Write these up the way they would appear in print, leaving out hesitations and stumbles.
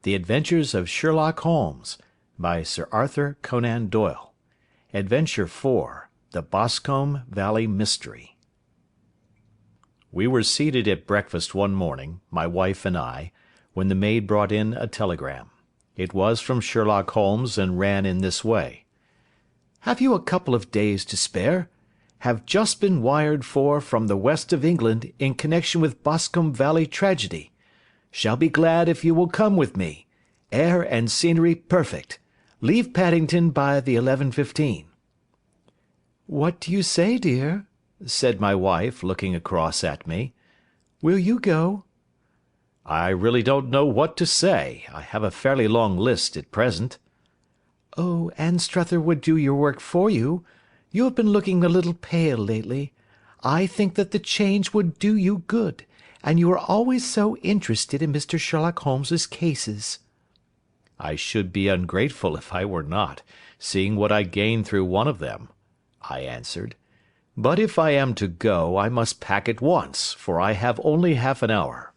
The Adventures of Sherlock Holmes, by Sir Arthur Conan Doyle. Adventure 4. The Boscombe Valley Mystery. We were seated at breakfast one morning, my wife and I, when the maid brought in a telegram. It was from Sherlock Holmes, and ran in this way: "Have you a couple of days to spare? Have just been wired for from the west of England in connection with Boscombe Valley tragedy. Shall be glad if you will come with me. Air and scenery perfect. Leave Paddington by the 11:15. "What do you say, dear?" said my wife, looking across at me. "Will you go?" "I really don't know what to say. I have a fairly long list at present." "Oh, Anstruther would do your work for you. You have been looking a little pale lately. I think that the change would do you good, and you are always so interested in Mr. Sherlock Holmes's cases." "I should be ungrateful if I were not, seeing what I gained through one of them," I answered. "But if I am to go, I must pack at once, for I have only half an hour."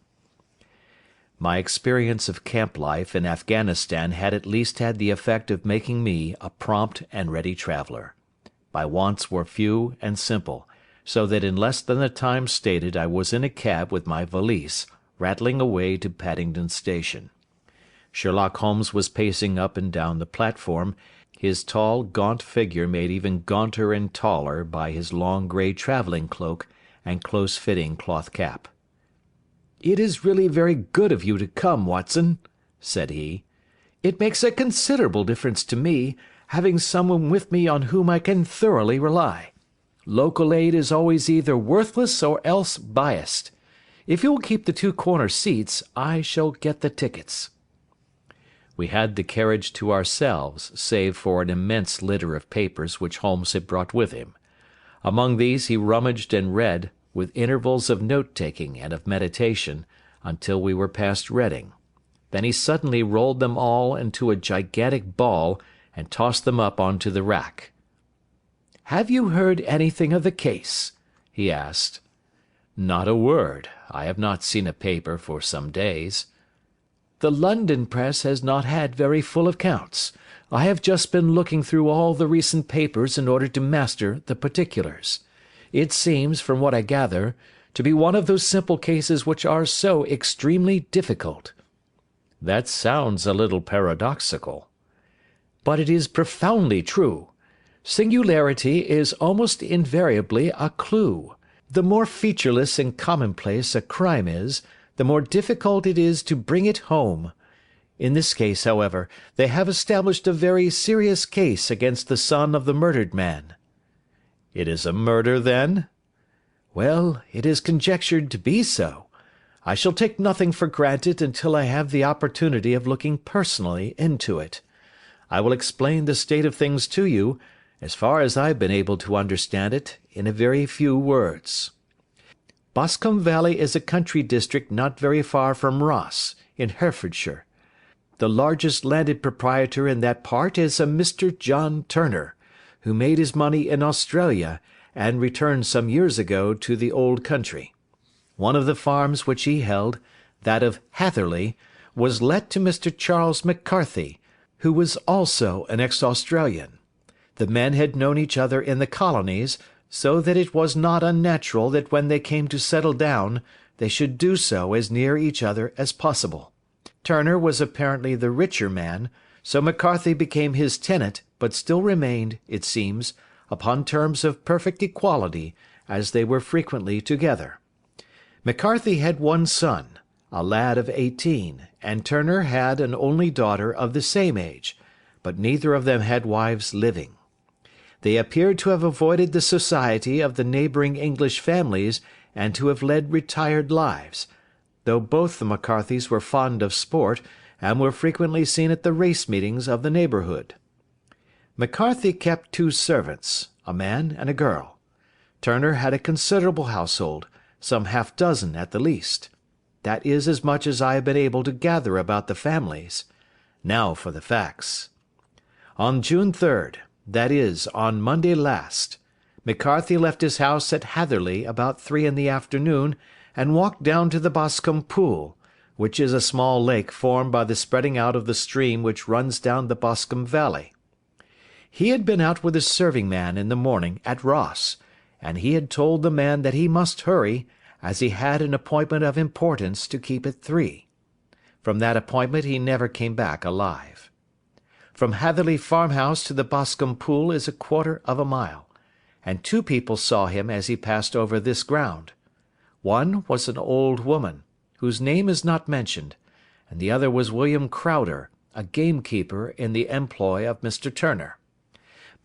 My experience of camp life in Afghanistan had at least had the effect of making me a prompt and ready traveller. My wants were few and simple, so that in less than the time stated I was in a cab with my valise, rattling away to Paddington Station. Sherlock Holmes was pacing up and down the platform, his tall, gaunt figure made even gaunter and taller by his long grey travelling cloak and close-fitting cloth cap. "It is really very good of you to come, Watson," said he. "It makes a considerable difference to me, having someone with me on whom I can thoroughly rely. Local aid is always either worthless or else biased. If you will keep the two corner seats, I shall get the tickets." We had the carriage to ourselves, save for an immense litter of papers which Holmes had brought with him. Among these he rummaged and read, with intervals of note-taking and of meditation, until we were past Reading. Then he suddenly rolled them all into a gigantic ball, and tossed them up on to the rack. "Have you heard anything of the case?" he asked. "Not a word. I have not seen a paper for some days." "The London press has not had very full accounts. I have just been looking through all the recent papers in order to master the particulars. It seems, from what I gather, to be one of those simple cases which are so extremely difficult." "That sounds a little paradoxical." "But it is profoundly true. Singularity is almost invariably a clue. The more featureless and commonplace a crime is, the more difficult it is to bring it home. In this case, however, they have established a very serious case against the son of the murdered man." "It is a murder, then?" "Well, it is conjectured to be so. I shall take nothing for granted until I have the opportunity of looking personally into it. I will explain the state of things to you, as far as I have been able to understand it, in a very few words. Boscombe Valley is a country district not very far from Ross, in Herefordshire. The largest landed proprietor in that part is a Mr. John Turner, who made his money in Australia, and returned some years ago to the old country. One of the farms which he held, that of Hatherley, was let to Mr. Charles McCarthy, who was also an ex-Australian. The men had known each other in the colonies, so that it was not unnatural that when they came to settle down they should do so as near each other as possible. Turner was apparently the richer man, so McCarthy became his tenant, but still remained, it seems, upon terms of perfect equality, as they were frequently together. McCarthy had one son, a lad of 18, and Turner had an only daughter of the same age, but neither of them had wives living. They appeared to have avoided the society of the neighbouring English families, and to have led retired lives, though both the McCarthys were fond of sport, and were frequently seen at the race meetings of the neighbourhood. McCarthy kept two servants, a man and a girl. Turner had a considerable household, some half-dozen at the least. That is as much as I have been able to gather about the families. Now for the facts. On June 3rd, that is, on Monday last, McCarthy left his house at Hatherley about 3 in the afternoon, and walked down to the Boscombe Pool, which is a small lake formed by the spreading out of the stream which runs down the Boscombe valley. He had been out with his serving man in the morning at Ross, and he had told the man that he must hurry, as he had an appointment of importance to keep at 3. From that appointment he never came back alive. From Hatherley farmhouse to the Boscombe pool is 1/4 of a mile, and 2 people saw him as he passed over this ground. One was an old woman, whose name is not mentioned, and the other was William Crowder, a gamekeeper in the employ of Mr. Turner.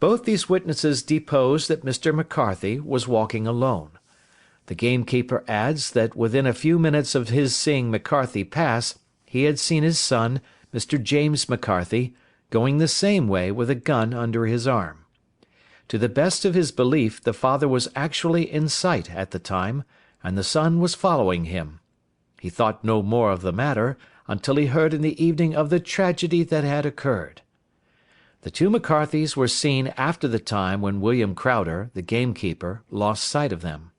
Both these witnesses depose that Mr. McCarthy was walking alone. The gamekeeper adds that within a few minutes of his seeing McCarthy pass, he had seen his son, Mr. James McCarthy, going the same way with a gun under his arm. To the best of his belief, the father was actually in sight at the time, and the son was following him. He thought no more of the matter until he heard in the evening of the tragedy that had occurred. The 2 McCarthys were seen after the time when William Crowder, the gamekeeper, lost sight of them.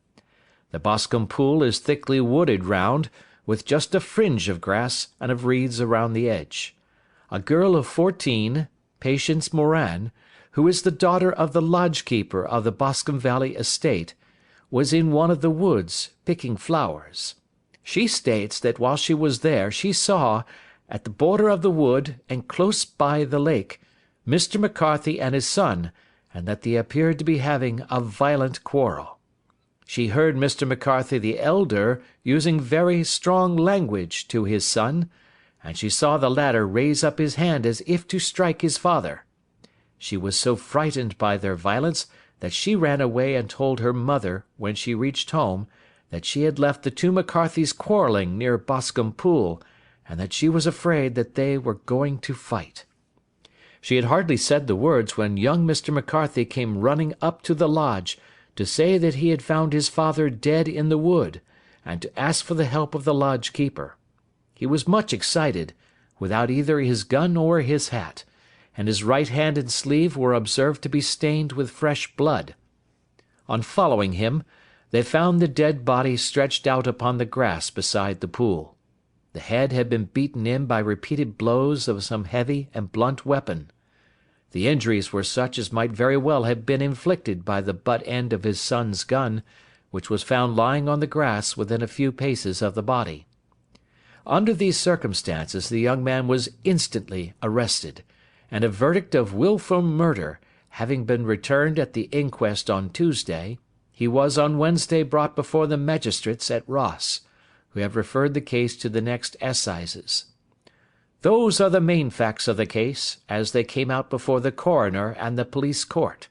The Boscombe pool is thickly wooded round, with just a fringe of grass and of reeds around the edge. A girl of 14, Patience Moran, who is the daughter of the lodge-keeper of the Boscombe Valley estate, was in one of the woods, picking flowers. She states that while she was there she saw, at the border of the wood and close by the lake, Mr. McCarthy and his son, and that they appeared to be having a violent quarrel. She heard Mr. McCarthy the elder using very strong language to his son, and she saw the latter raise up his hand as if to strike his father. She was so frightened by their violence that she ran away and told her mother, when she reached home, that she had left the 2 McCarthys quarrelling near Boscombe pool, and that she was afraid that they were going to fight. She had hardly said the words when young Mr. McCarthy came running up to the lodge to say that he had found his father dead in the wood, and to ask for the help of the lodge keeper. He was much excited, without either his gun or his hat, and his right hand and sleeve were observed to be stained with fresh blood. On following him, they found the dead body stretched out upon the grass beside the pool. The head had been beaten in by repeated blows of some heavy and blunt weapon. The injuries were such as might very well have been inflicted by the butt end of his son's gun, which was found lying on the grass within a few paces of the body. Under these circumstances the young man was instantly arrested, and a verdict of wilful murder having been returned at the inquest on Tuesday, he was on Wednesday brought before the magistrates at Ross, who have referred the case to the next assizes. Those are the main facts of the case, as they came out before the coroner and the police court.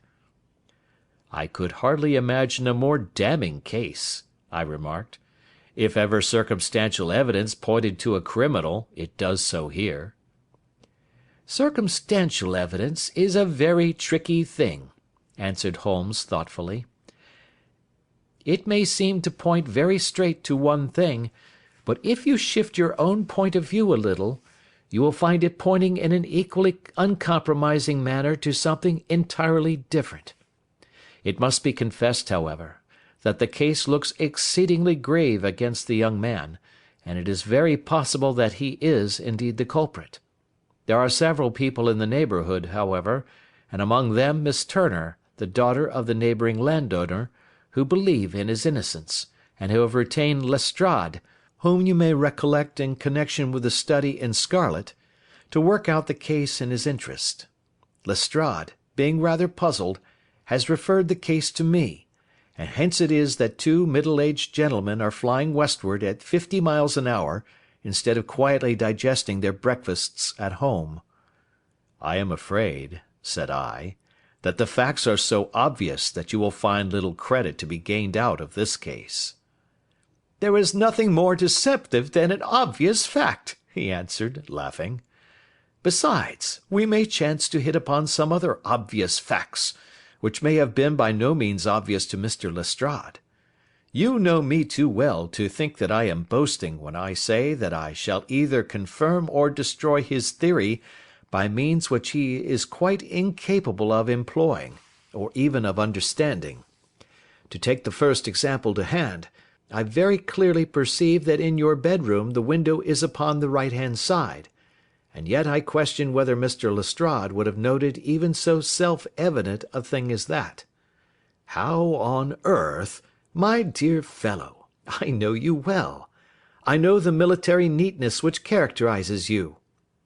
"I could hardly imagine a more damning case," I remarked. "If ever circumstantial evidence pointed to a criminal, it does so here." "Circumstantial evidence is a very tricky thing," answered Holmes thoughtfully. "It may seem to point very straight to one thing, but if you shift your own point of view a little, you will find it pointing in an equally uncompromising manner to something entirely different. It must be confessed, however, that the case looks exceedingly grave against the young man, and it is very possible that he is indeed the culprit. There are several people in the neighbourhood, however, and among them Miss Turner, the daughter of the neighbouring landowner, who believe in his innocence, and who have retained Lestrade, whom you may recollect in connection with the study in scarlet, to work out the case in his interest. Lestrade, being rather puzzled, has referred the case to me, and hence it is that 2 middle-aged gentlemen are flying westward at 50 miles an hour, instead of quietly digesting their breakfasts at home. "I am afraid," said I, "that the facts are so obvious that you will find little credit to be gained out of this case." "There is nothing more deceptive than an obvious fact," he answered, laughing. "Besides, we may chance to hit upon some other obvious facts, which may have been by no means obvious to Mr. Lestrade. You know me too well to think that I am boasting when I say that I shall either confirm or destroy his theory by means which he is quite incapable of employing, or even of understanding. To take the first example to hand, I very clearly perceive that in your bedroom the window is upon the right-hand side, and yet I question whether Mr. Lestrade would have noted even so self-evident a thing as that. How on earth, my dear fellow, I know you well. I know the military neatness which characterizes you.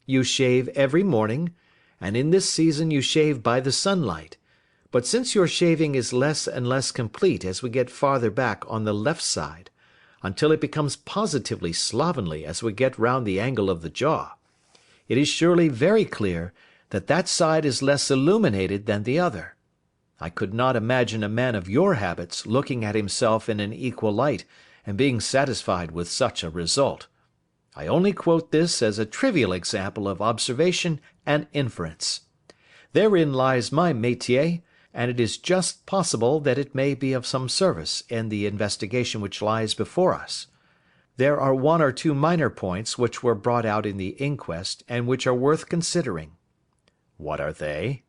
You shave every morning, and in this season you shave by the sunlight. But since your shaving is less and less complete as we get farther back on the left side, until it becomes positively slovenly as we get round the angle of the jaw, it is surely very clear that that side is less illuminated than the other. I could not imagine a man of your habits looking at himself in an equal light and being satisfied with such a result. I only quote this as a trivial example of observation and inference. Therein lies my métier, and it is just possible that it may be of some service in the investigation which lies before us. There are one or two minor points which were brought out in the inquest, and which are worth considering. What are they?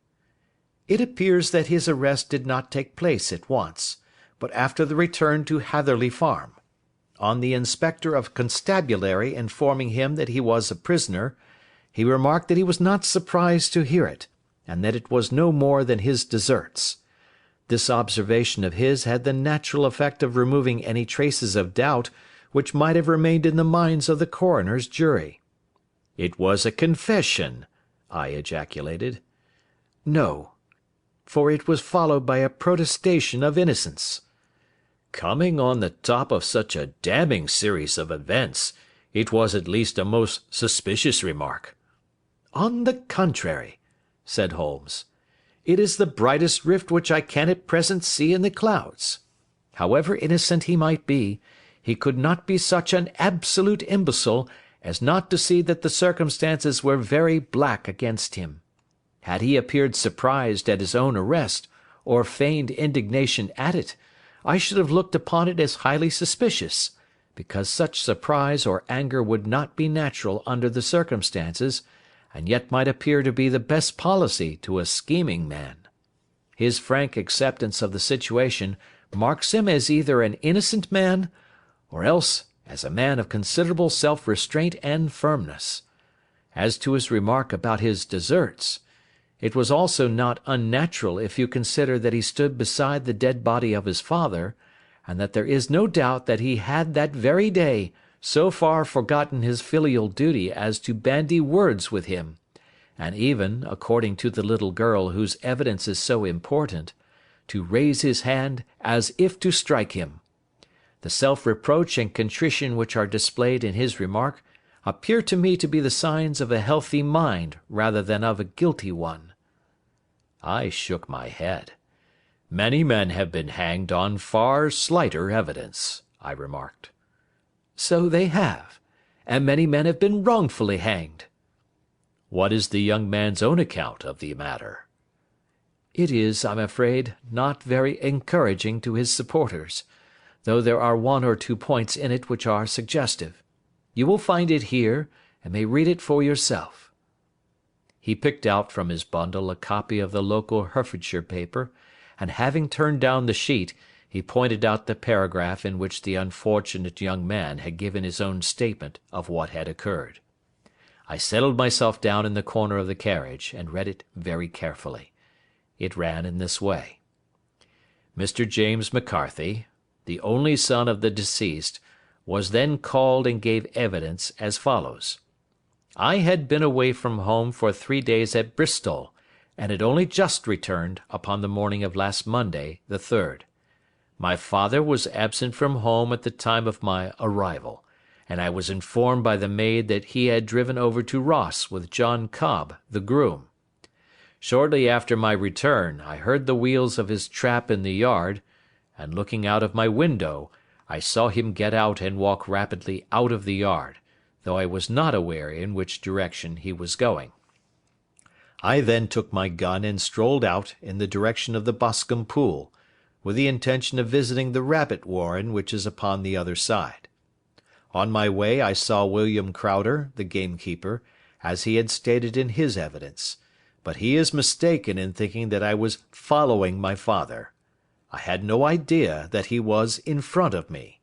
It appears that his arrest did not take place at once, but after the return to Hatherley Farm. On the inspector of constabulary informing him that he was a prisoner, he remarked that he was not surprised to hear it, and that it was no more than his deserts. This observation of his had the natural effect of removing any traces of doubt which might have remained in the minds of the coroner's jury. "It was a confession," I ejaculated. "No, for it was followed by a protestation of innocence." "Coming on the top of such a damning series of events, it was at least a most suspicious remark." "On the contrary," said Holmes, "it is the brightest rift which I can at present see in the clouds. However innocent he might be, he could not be such an absolute imbecile as not to see that the circumstances were very black against him. Had he appeared surprised at his own arrest, or feigned indignation at it, I should have looked upon it as highly suspicious, because such surprise or anger would not be natural under the circumstances, and yet might appear to be the best policy to a scheming man. His frank acceptance of the situation marks him as either an innocent man, or else as a man of considerable self-restraint and firmness. As to his remark about his deserts, it was also not unnatural if you consider that he stood beside the dead body of his father, and that there is no doubt that he had that very day so far forgotten his filial duty as to bandy words with him, and even, according to the little girl whose evidence is so important, to raise his hand as if to strike him. The self-reproach and contrition which are displayed in his remark appear to me to be the signs of a healthy mind rather than of a guilty one." I shook my head. "Many men have been hanged on far slighter evidence," I remarked. "So they have, and many men have been wrongfully hanged." "What is the young man's own account of the matter?" "It is, I'm afraid, not very encouraging to his supporters, though there are one or two points in it which are suggestive. You will find it here, and may read it for yourself." He picked out from his bundle a copy of the local Herefordshire paper, and having turned down the sheet, he pointed out the paragraph in which the unfortunate young man had given his own statement of what had occurred. I settled myself down in the corner of the carriage, and read it very carefully. It ran in this way: "Mr. James McCarthy, the only son of the deceased, was then called and gave evidence as follows: I had been away from home for 3 days at Bristol, and had only just returned upon the morning of last Monday, the 3rd. My father was absent from home at the time of my arrival, and I was informed by the maid that he had driven over to Ross with John Cobb, the groom. Shortly after my return I heard the wheels of his trap in the yard, and looking out of my window, I saw him get out and walk rapidly out of the yard, though I was not aware in which direction he was going. I then took my gun and strolled out in the direction of the Boscombe pool, with the intention of visiting the rabbit warren which is upon the other side. On my way I saw William Crowder, the gamekeeper, as he had stated in his evidence, but he is mistaken in thinking that I was following my father. I had no idea that he was in front of me.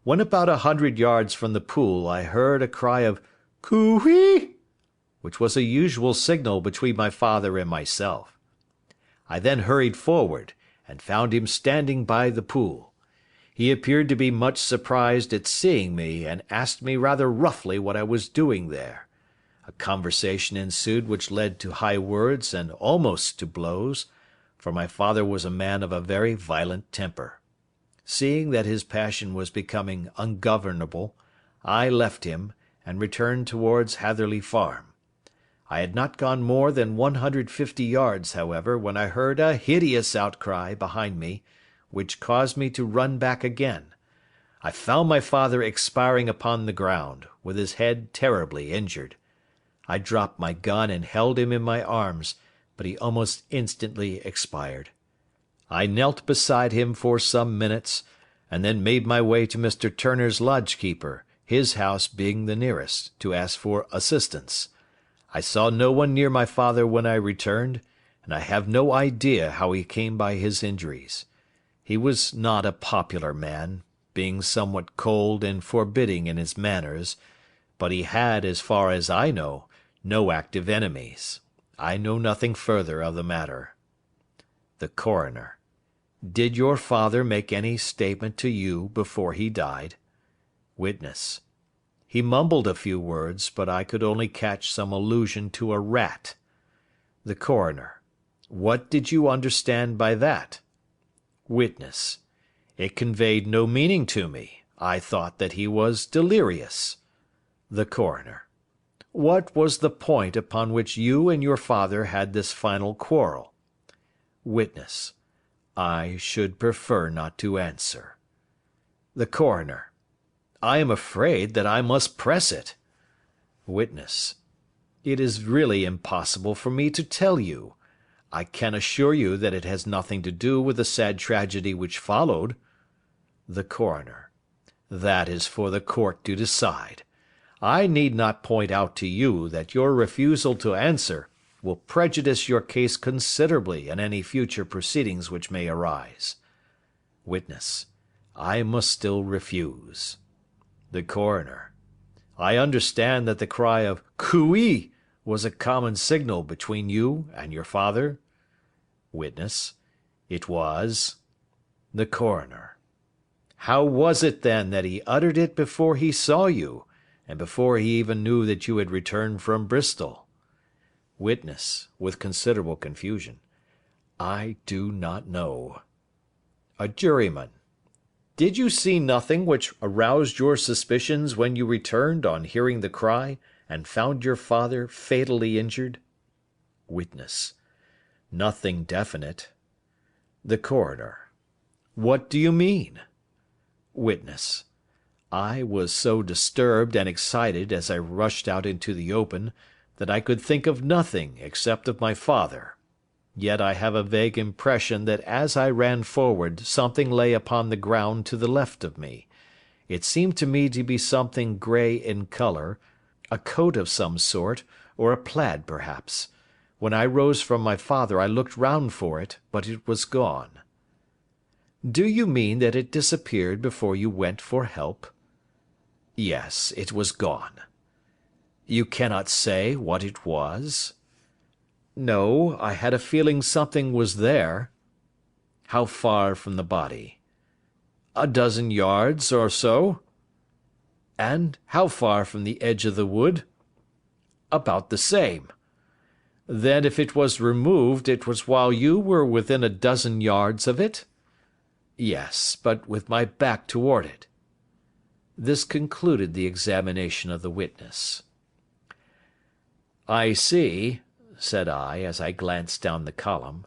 When about 100 yards from the pool I heard a cry of "Coo-ee!" which was a usual signal between my father and myself. I then hurried forward, and found him standing by the pool. He appeared to be much surprised at seeing me, and asked me rather roughly what I was doing there. A conversation ensued which led to high words and almost to blows, for my father was a man of a very violent temper. Seeing that his passion was becoming ungovernable, I left him, and returned towards Hatherley Farm. I had not gone more than 150 yards, however, when I heard a hideous outcry behind me, which caused me to run back again. I found my father expiring upon the ground, with his head terribly injured. I dropped my gun and held him in my arms, but he almost instantly expired. I knelt beside him for some minutes, and then made my way to Mr. Turner's lodge-keeper, his house being the nearest, to ask for assistance. I saw no one near my father when I returned, and I have no idea how he came by his injuries. He was not a popular man, being somewhat cold and forbidding in his manners, but he had, as far as I know, no active enemies. I know nothing further of the matter. The Coroner: Did your father make any statement to you before he died? Witness: He mumbled a few words, but I could only catch some allusion to a rat. The Coroner: What did you understand by that? Witness: It conveyed no meaning to me. I thought that he was delirious. The Coroner: What was the point upon which you and your father had this final quarrel? Witness: I should prefer not to answer. The Coroner: I am afraid that I must press it. Witness: It is really impossible for me to tell you. I can assure you that it has nothing to do with the sad tragedy which followed. The Coroner: That is for the court to decide. I need not point out to you that your refusal to answer will prejudice your case considerably in any future proceedings which may arise. Witness: I must still refuse. The Coroner: I understand that the cry of "Coo-ee!" was a common signal between you and your father? Witness: It was. The Coroner: How was it, then, that he uttered it before he saw you, and before he even knew that you had returned from Bristol? Witness, with considerable confusion: I do not know. A juryman: Did you see nothing which aroused your suspicions when you returned on hearing the cry, and found your father fatally injured? Witness: Nothing definite. The Coroner: What do you mean? Witness: I was so disturbed and excited as I rushed out into the open, that I could think of nothing except of my father. Yet I have a vague impression that as I ran forward something lay upon the ground to the left of me. It seemed to me to be something grey in colour, a coat of some sort, or a plaid perhaps. When I rose from my father I looked round for it, but it was gone. Do you mean that it disappeared before you went for help? Yes, it was gone. You cannot say what it was? No, I had a feeling something was there. How far from the body? A dozen yards or so. And how far from the edge of the wood? About the same. Then if it was removed, it was while you were within a dozen yards of it? Yes, but with my back toward it. This concluded the examination of the witness. I see, said I, as I glanced down the column,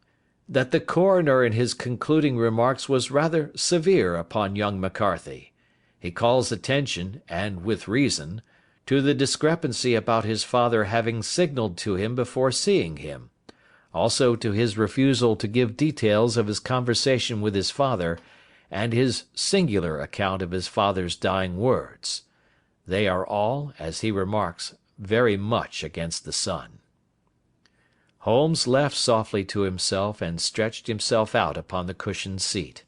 that the coroner in his concluding remarks was rather severe upon young McCarthy. He calls attention, and with reason, to the discrepancy about his father having signalled to him before seeing him, also to his refusal to give details of his conversation with his father, and his singular account of his father's dying words. They are all, as he remarks, very much against the son. Holmes laughed softly to himself and stretched himself out upon the cushioned seat.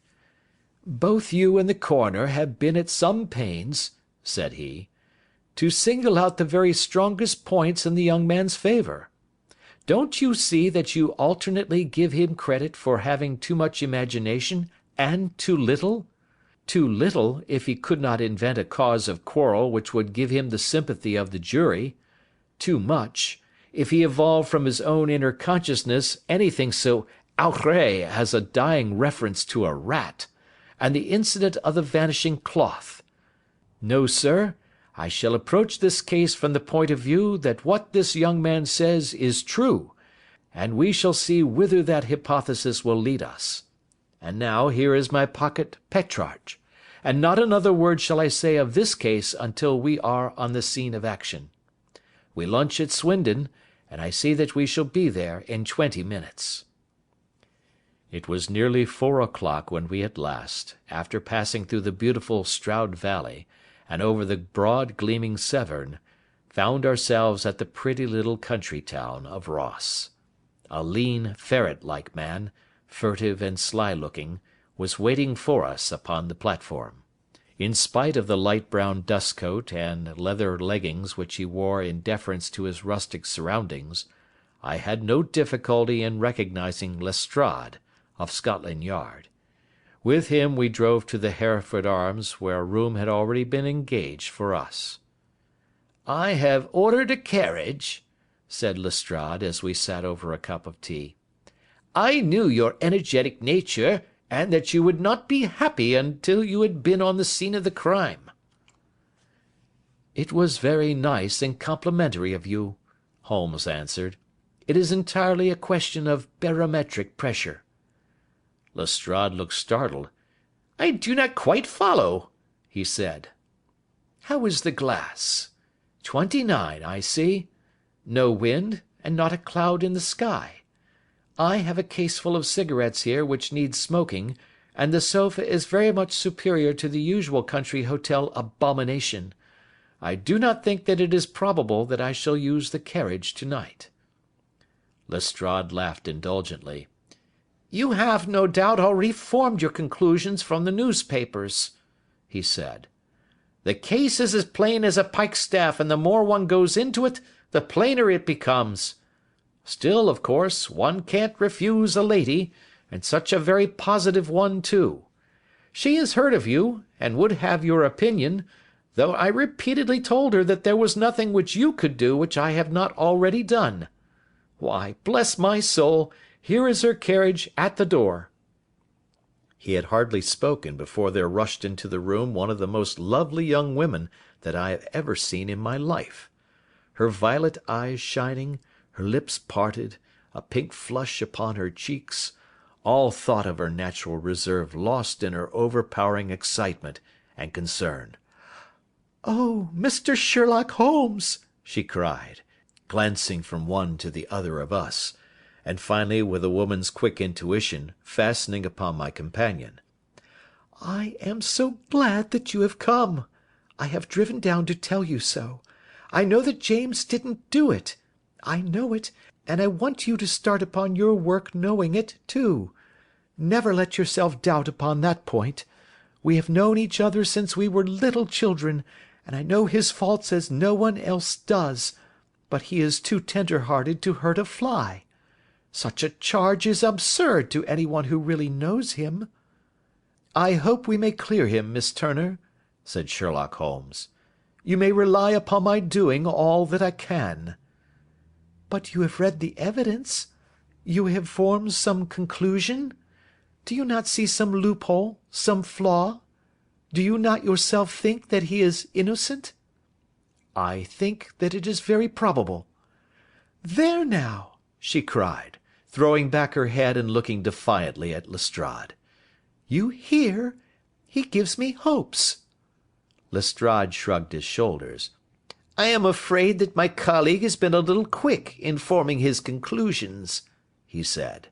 "Both you and the coroner have been at some pains," said he, "to single out the very strongest points in the young man's favour. Don't you see that you alternately give him credit for having too much imagination and too little? Too little, if he could not invent a cause of quarrel which would give him the sympathy of the jury; too much, if he evolved from his own inner consciousness anything so outré as a dying reference to a rat, and the incident of the vanishing cloth. No, sir, I shall approach this case from the point of view that what this young man says is true, and we shall see whither that hypothesis will lead us. And now here is my pocket Petrarch, and not another word shall I say of this case until we are on the scene of action. We lunch at Swindon, and I see that we shall be there in 20 minutes. It was nearly 4 o'clock when we at last, after passing through the beautiful Stroud Valley, and over the broad gleaming Severn, found ourselves at the pretty little country town of Ross. A lean, ferret-like man, furtive and sly-looking, was waiting for us upon the platform. In spite of the light brown dust-coat and leather leggings which he wore in deference to his rustic surroundings, I had no difficulty in recognising Lestrade, of Scotland Yard. With him we drove to the Hereford Arms, where a room had already been engaged for us. "I have ordered a carriage," said Lestrade, as we sat over a cup of tea. "I knew your energetic nature, and that you would not be happy until you had been on the scene of the crime." "It was very nice and complimentary of you," Holmes answered. "It is entirely a question of barometric pressure." Lestrade looked startled. "I do not quite follow," he said. "How is the glass? 29, I see. No wind, and not a cloud in the sky. I have a caseful of cigarettes here which need smoking, and the sofa is very much superior to the usual country hotel abomination. I do not think that it is probable that I shall use the carriage to-night." Lestrade laughed indulgently. "You have, no doubt, already formed your conclusions from the newspapers," he said. "The case is as plain as a pikestaff, and the more one goes into it, the plainer it becomes. Still, of course, one can't refuse a lady, and such a very positive one too. She has heard of you, and would have your opinion, though I repeatedly told her that there was nothing which you could do which I have not already done. Why, bless my soul, here is her carriage at the door." He had hardly spoken before there rushed into the room one of the most lovely young women that I have ever seen in my life. Her violet eyes shining, her lips parted, a pink flush upon her cheeks, all thought of her natural reserve lost in her overpowering excitement and concern. "Oh, Mr. Sherlock Holmes!" she cried, glancing from one to the other of us, and finally, with a woman's quick intuition, fastening upon my companion. "I am so glad that you have come. I have driven down to tell you so. I know that James didn't do it. I know it, and I want you to start upon your work knowing it, too. Never let yourself doubt upon that point. We have known each other since we were little children, and I know his faults as no one else does, but he is too tender-hearted to hurt a fly. Such a charge is absurd to anyone who really knows him." "I hope we may clear him, Miss Turner," said Sherlock Holmes. "You may rely upon my doing all that I can." "But you have read the evidence? You have formed some conclusion? Do you not see some loophole, some flaw? Do you not yourself think that he is innocent?" "I think that it is very probable." "There now!" she cried, throwing back her head and looking defiantly at Lestrade. "You hear? He gives me hopes." Lestrade shrugged his shoulders. "I am afraid that my colleague has been a little quick in forming his conclusions," he said.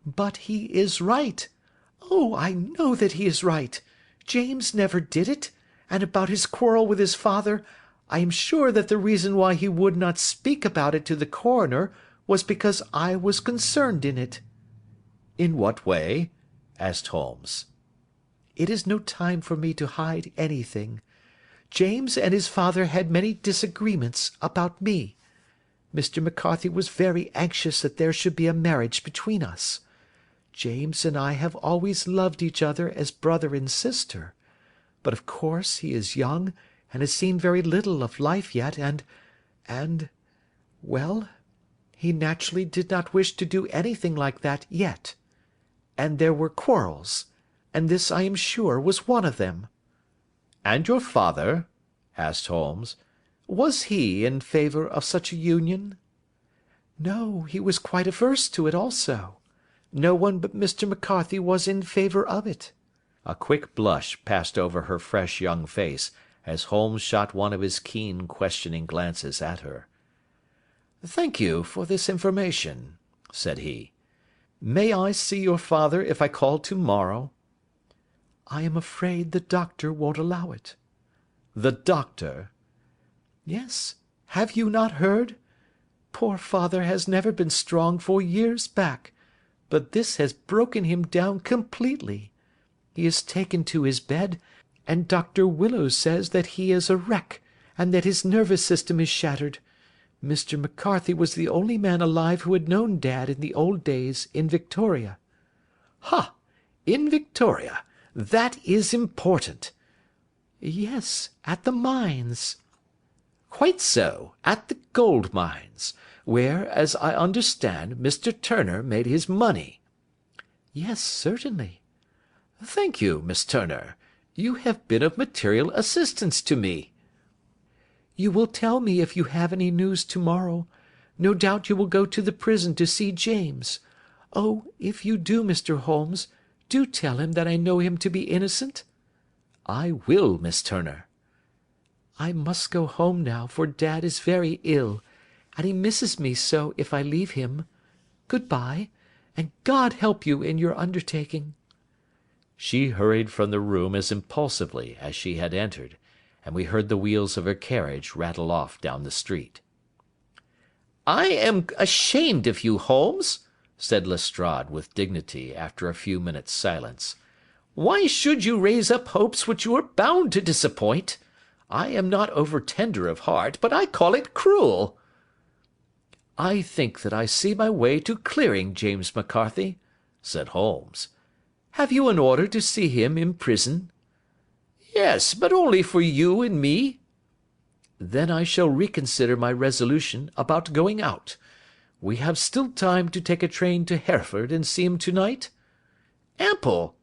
"But he is right. Oh, I know that he is right. James never did it, and about his quarrel with his father, I am sure that the reason why he would not speak about it to the coroner was because I was concerned in it." "In what way?" asked Holmes. it is no time for me to hide anything. James and his father had many disagreements about me. Mr. McCarthy was very anxious that there should be a marriage between us. James and I have always loved each other as brother and sister, but of course he is young and has seen very little of life yet, well, he naturally did not wish to do anything like that yet. And there were quarrels, and this I am sure was one of them." "And your father?" asked Holmes. "Was he in favour of such a union?" "No, he was quite averse to it also. No one but Mr. McCarthy was in favour of it." A quick blush passed over her fresh young face as Holmes shot one of his keen, questioning glances at her. "Thank you for this information," said he. "May I see your father if I call to-morrow?" "I am afraid the doctor won't allow it." "The doctor?" "Yes. Have you not heard? Poor father has never been strong for years back, but this has broken him down completely. He is taken to his bed, and Dr. Willows says that he is a wreck, and that his nervous system is shattered. Mr. McCarthy was the only man alive who had known Dad in the old days in Victoria." "Ha! In Victoria! That is important." "Yes, at the mines." "Quite so, at the gold mines, where, as I understand, Mr. Turner made his money." "Yes, certainly." "Thank you, Miss Turner. You have been of material assistance to me." "You will tell me if you have any news to-morrow. No doubt you will go to the prison to see James. Oh, if you do, Mr. Holmes, do tell him that I know him to be innocent." "I will, Miss Turner." "I must go home now, for Dad is very ill, and he misses me so if I leave him. Good-bye, and God help you in your undertaking." She hurried from the room as impulsively as she had entered, and we heard the wheels of her carriage rattle off down the street. "I am ashamed of you, Holmes," said Lestrade with dignity after a few minutes' silence. "Why should you raise up hopes which you are bound to disappoint? I am not over-tender of heart, but I call it cruel." "I think that I see my way to clearing James McCarthy," said Holmes. "Have you an order to see him in prison?" "Yes, but only for you and me." "Then I shall reconsider my resolution about going out. We have still time to take a train to Hereford and see him to-night?" "Ample."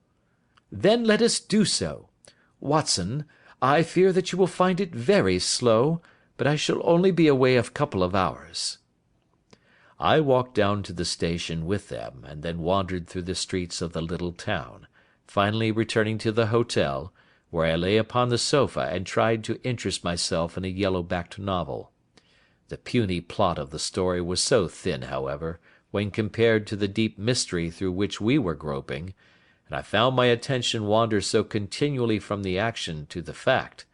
"Then let us do so. Watson, I fear that you will find it very slow, but I shall only be away a couple of hours." I walked down to the station with them, and then wandered through the streets of the little town, finally returning to the hotel, where I lay upon the sofa and tried to interest myself in a yellow-backed novel. The puny plot of the story was so thin, however, when compared to the deep mystery through which we were groping, and I found my attention wander so continually from the action to the fact,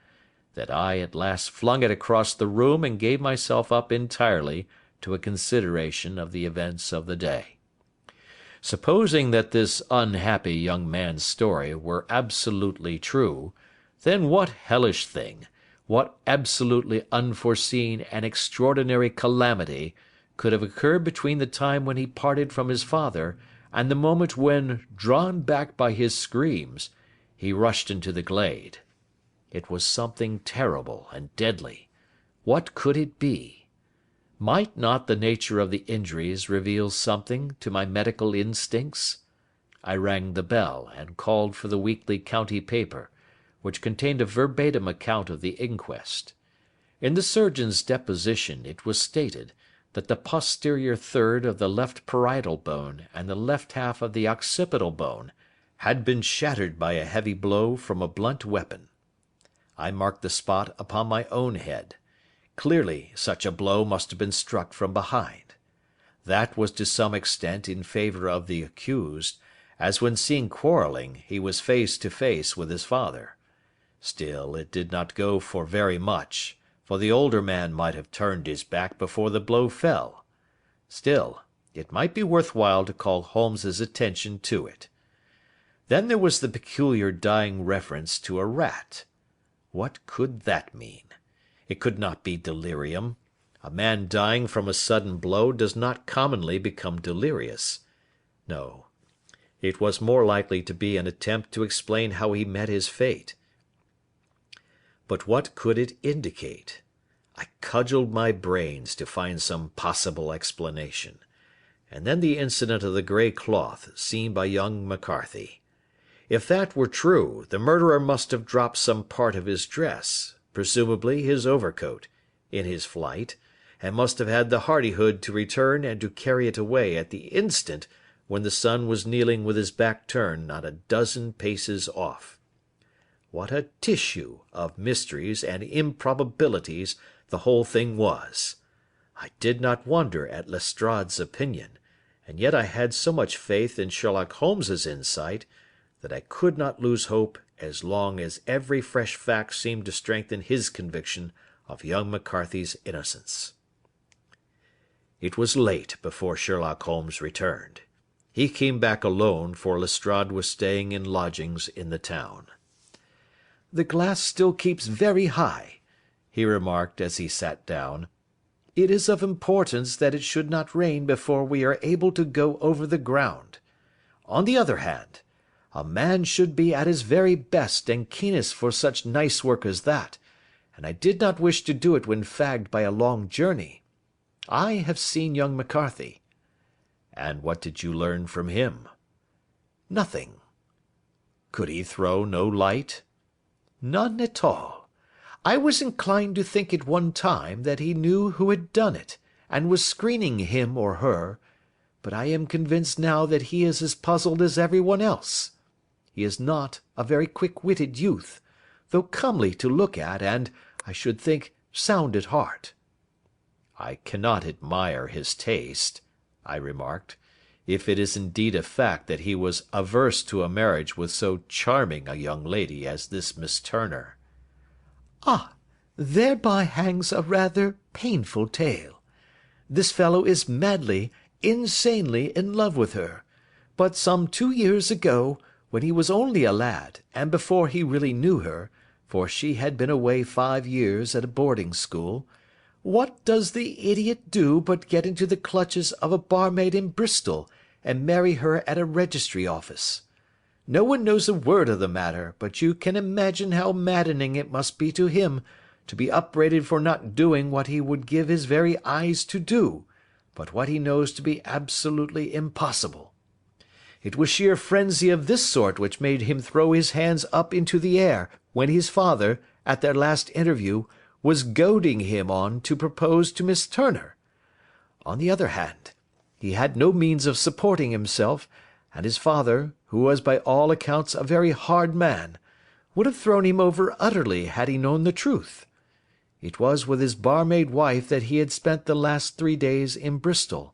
that I at last flung it across the room and gave myself up entirely to a consideration of the events of the day. Supposing that this unhappy young man's story were absolutely true, then what hellish thing, what absolutely unforeseen and extraordinary calamity, could have occurred between the time when he parted from his father and the moment when, drawn back by his screams, he rushed into the glade? It was something terrible and deadly. What could it be? Might not the nature of the injuries reveal something to my medical instincts? I rang the bell, and called for the weekly county paper, which contained a verbatim account of the inquest. In the surgeon's deposition it was stated that the posterior third of the left parietal bone and the left half of the occipital bone had been shattered by a heavy blow from a blunt weapon. I marked the spot upon my own head. Clearly such a blow must have been struck from behind. That was to some extent in favour of the accused, as when seen quarrelling he was face to face with his father. Still it did not go for very much, for the older man might have turned his back before the blow fell. Still, it might be worth while to call Holmes's attention to it. Then there was the peculiar dying reference to a rat. What could that mean? It could not be delirium. A man dying from a sudden blow does not commonly become delirious. No, it was more likely to be an attempt to explain how he met his fate. But what could it indicate? I cudgelled my brains to find some possible explanation. And then the incident of the grey cloth seen by young McCarthy. If that were true, the murderer must have dropped some part of his dress, presumably his overcoat, in his flight, and must have had the hardihood to return and to carry it away at the instant when the sun was kneeling with his back turned not a dozen paces off. What a tissue of mysteries and improbabilities the whole thing was! I did not wonder at Lestrade's opinion, and yet I had so much faith in Sherlock Holmes's insight that I could not lose hope as long as every fresh fact seemed to strengthen his conviction of young McCarthy's innocence. It was late before Sherlock Holmes returned. He came back alone, for Lestrade was staying in lodgings in the town. "The glass still keeps very high," he remarked as he sat down. "It is of importance that it should not rain before we are able to go over the ground. On the other hand, a man should be at his very best and keenest for such nice work as that, and I did not wish to do it when fagged by a long journey. I have seen young McCarthy." "And what did you learn from him?" "Nothing." "Could he throw no light?" "None at all. I was inclined to think at one time that he knew who had done it, and was screening him or her, but I am convinced now that he is as puzzled as every one else. He is not a very quick-witted youth, though comely to look at and, I should think, sound at heart." "I cannot admire his taste," I remarked, "if it is indeed a fact that he was averse to a marriage with so charming a young lady as this Miss Turner." "Ah, thereby hangs a rather painful tale. This fellow is madly, insanely in love with her, but some 2 years ago, when he was only a lad, and before he really knew her, for she had been away 5 years at a boarding school, what does the idiot do but get into the clutches of a barmaid in Bristol, and marry her at a registry office? No one knows a word of the matter, but you can imagine how maddening it must be to him to be upbraided for not doing what he would give his very eyes to do, but what he knows to be absolutely impossible. It was sheer frenzy of this sort which made him throw his hands up into the air when his father, at their last interview, was goading him on to propose to Miss Turner. On the other hand, he had no means of supporting himself, and his father, who was by all accounts a very hard man, would have thrown him over utterly had he known the truth. It was with his barmaid wife that he had spent the last 3 days in Bristol,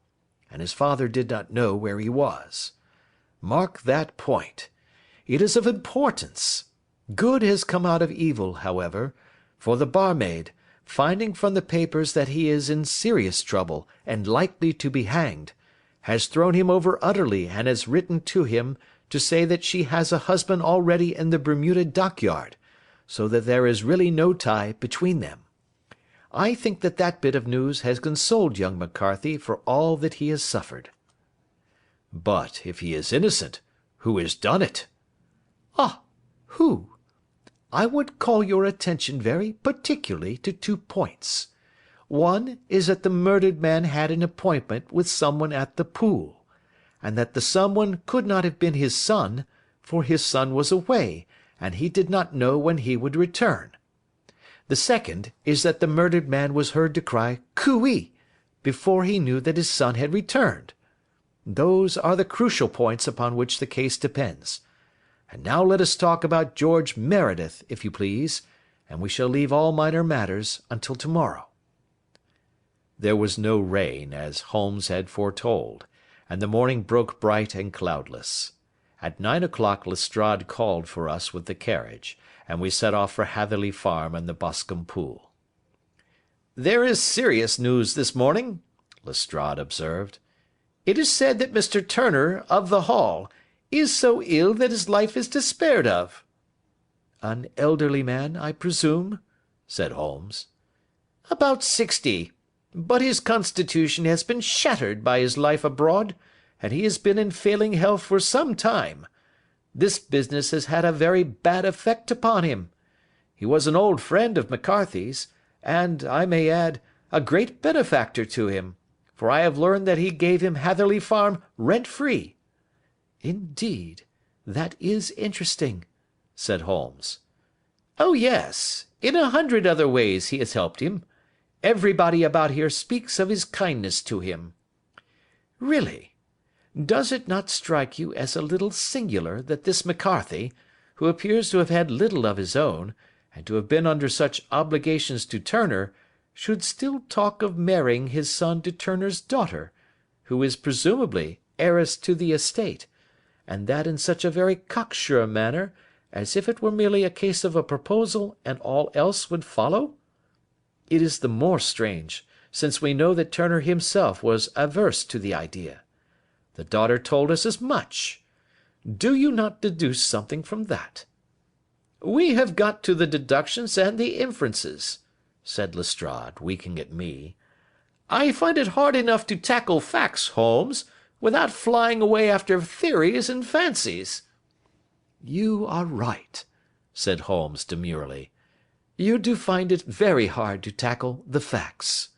and his father did not know where he was. Mark that point. It is of importance. Good has come out of evil, however, for the barmaid, finding from the papers that he is in serious trouble and likely to be hanged, has thrown him over utterly and has written to him to say that she has a husband already in the Bermuda dockyard, so that there is really no tie between them. I think that that bit of news has consoled young McCarthy for all that he has suffered." "But if he is innocent, who has done it?" "Ah, who? I would call your attention very particularly to 2 points. One is that the murdered man had an appointment with someone at the pool, and that the someone could not have been his son, for his son was away, and he did not know when he would return. The second is that the murdered man was heard to cry 'Cooee!' before he knew that his son had returned. Those are the crucial points upon which the case depends. And now let us talk about George Meredith, if you please, and we shall leave all minor matters until to-morrow." There was no rain, as Holmes had foretold, and the morning broke bright and cloudless. At 9 o'clock Lestrade called for us with the carriage, and we set off for Hatherley Farm and the Boscombe Pool. "There is serious news this morning," Lestrade observed. "It is said that Mr. Turner, of the Hall, He is so ill that his life is despaired of." "An elderly man, I presume?" said Holmes. "About 60. But his constitution has been shattered by his life abroad, and he has been in failing health for some time. This business has had a very bad effect upon him. He was an old friend of McCarthy's, and, I may add, a great benefactor to him, for I have learned that he gave him Hatherley Farm rent-free." "Indeed, that is interesting," said Holmes. "Oh yes, in 100 other ways he has helped him. Everybody about here speaks of his kindness to him. Really, does it not strike you as a little singular that this McCarthy, who appears to have had little of his own, and to have been under such obligations to Turner, should still talk of marrying his son to Turner's daughter, who is presumably heiress to the estate, and that in such a very cocksure manner, as if it were merely a case of a proposal and all else would follow? It is the more strange, since we know that Turner himself was averse to the idea. The daughter told us as much. Do you not deduce something from that?" "We have got to the deductions and the inferences," said Lestrade, winking at me. "I find it hard enough to tackle facts, Holmes, without flying away after theories and fancies." "You are right," said Holmes demurely. "You do find it very hard to tackle the facts."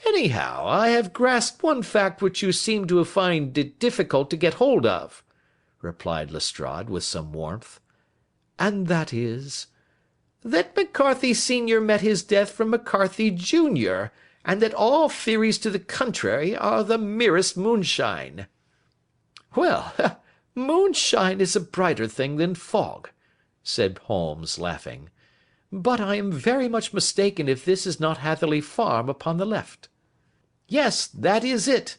"Anyhow, I have grasped one fact which you seem to find it difficult to get hold of," replied Lestrade with some warmth. "And that is?" "That McCarthy Senior met his death from McCarthy Junior, and that all theories to the contrary are the merest moonshine." "Well, moonshine is a brighter thing than fog," said Holmes, laughing. "But I am very much mistaken if this is not Hatherley Farm upon the left." "Yes, that is it."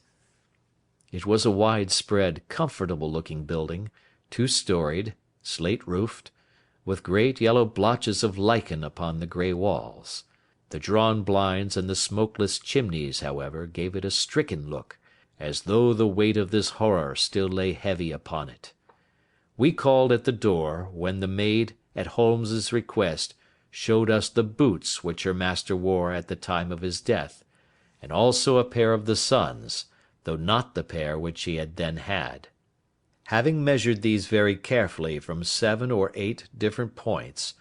It was a wide-spread, comfortable-looking building, 2-storied, slate-roofed, with great yellow blotches of lichen upon the grey walls. The drawn blinds and the smokeless chimneys, however, gave it a stricken look, as though the weight of this horror still lay heavy upon it. We called at the door, when the maid, at Holmes's request, showed us the boots which her master wore at the time of his death, and also a pair of the son's, though not the pair which he had then had. Having measured these very carefully from 7 or 8 different points,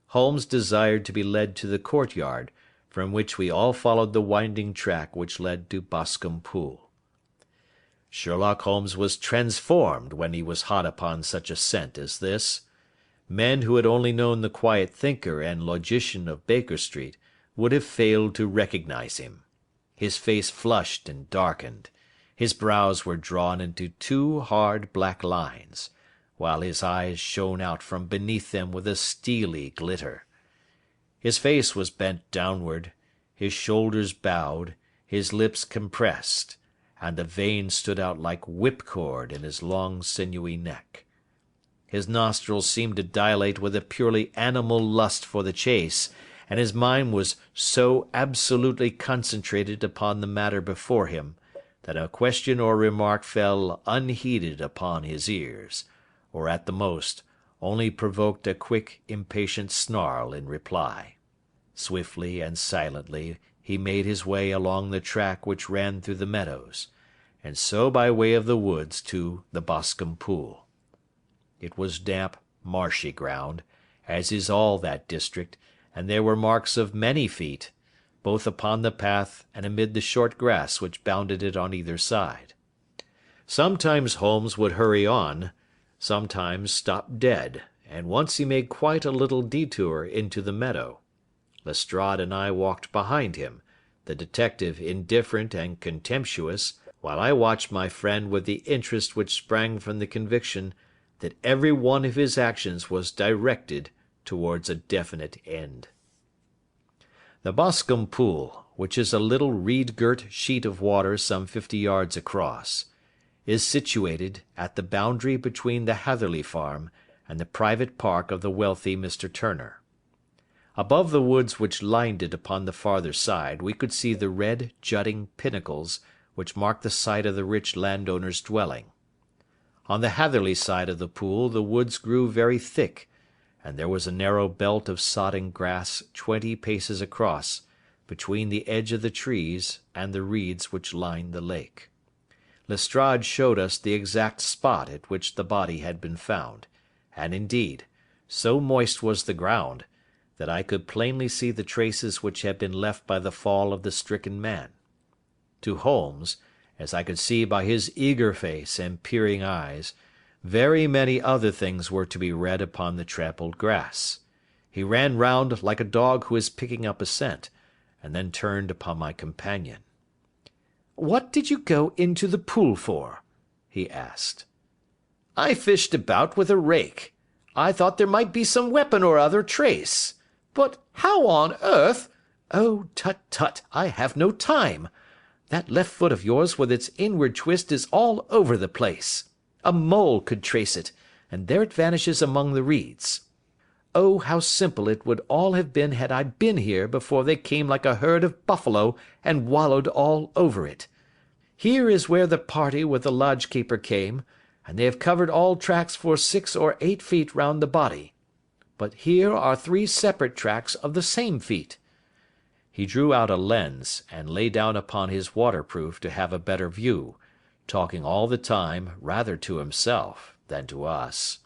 Holmes desired to be led to the courtyard, from which we all followed the winding track which led to Boscombe Pool. Sherlock Holmes was transformed when he was hot upon such a scent as this. Men who had only known the quiet thinker and logician of Baker Street would have failed to recognize him. His face flushed and darkened. His brows were drawn into 2 hard black lines, while his eyes shone out from beneath them with a steely glitter. His face was bent downward, his shoulders bowed, his lips compressed, and the veins stood out like whipcord in his long sinewy neck. His nostrils seemed to dilate with a purely animal lust for the chase, and his mind was so absolutely concentrated upon the matter before him, that a question or remark fell unheeded upon his ears, or at the most, only provoked a quick, impatient snarl in reply. Swiftly and silently he made his way along the track which ran through the meadows, and so by way of the woods to the Boscombe Pool. It was damp, marshy ground, as is all that district, and there were marks of many feet, both upon the path and amid the short grass which bounded it on either side. Sometimes Holmes would hurry on, sometimes stop dead, and once he made quite a little detour into the meadow. Lestrade and I walked behind him, the detective indifferent and contemptuous, while I watched my friend with the interest which sprang from the conviction that every one of his actions was directed towards a definite end. The Boscombe Pool, which is a little reed-girt sheet of water some 50 yards across, is situated at the boundary between the Hatherley Farm and the private park of the wealthy Mr. Turner. Above the woods which lined it upon the farther side we could see the red jutting pinnacles which mark the site of the rich landowner's dwelling. On the Hatherley side of the pool the woods grew very thick, and there was a narrow belt of sodden grass 20 paces across, between the edge of the trees and the reeds which lined the lake. Lestrade showed us the exact spot at which the body had been found, and indeed, so moist was the ground, that I could plainly see the traces which had been left by the fall of the stricken man. To Holmes, as I could see by his eager face and peering eyes, very many other things were to be read upon the trampled grass. He ran round like a dog who is picking up a scent, and then turned upon my companion. "What did you go into the pool for?" he asked. "I fished about with a rake. I thought there might be some weapon or other trace. But how on earth—" "Oh, tut, tut, I have no time. That left foot of yours with its inward twist is all over the place. A mole could trace it, and there it vanishes among the reeds. Oh, how simple it would all have been had I been here before they came like a herd of buffalo and wallowed all over it. Here is where the party with the lodge-keeper came, and they have covered all tracks for 6 or 8 feet round the body. But here are 3 separate tracks of the same feet." He drew out a lens, and lay down upon his waterproof to have a better view, talking all the time rather to himself than to us.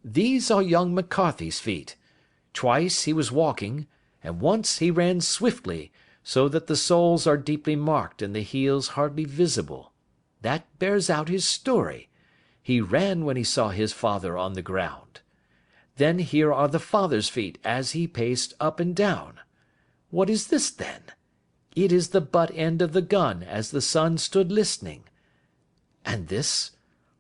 "These are young McCarthy's feet. Twice he was walking, and once he ran swiftly, so that the soles are deeply marked and the heels hardly visible. That bears out his story. He ran when he saw his father on the ground. Then here are the father's feet as he paced up and down. What is this, then? It is the butt end of the gun as the son stood listening. And this?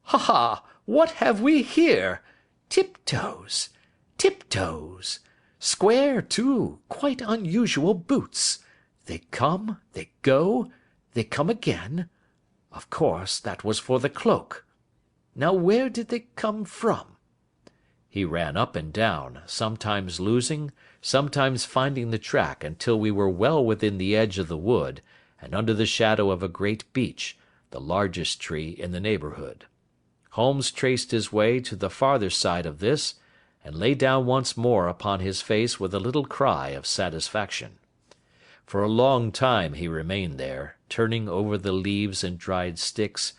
Ha ha! What have we here? Tiptoes! Tiptoes! Square, too, quite unusual boots. They come, they go, they come again. Of course, that was for the cloak. Now where did they come from?" He ran up and down, sometimes losing, sometimes finding the track until we were well within the edge of the wood, and under the shadow of a great beech, the largest tree in the neighbourhood. Holmes traced his way to the farther side of this, and lay down once more upon his face with a little cry of satisfaction. For a long time he remained there, turning over the leaves and dried sticks,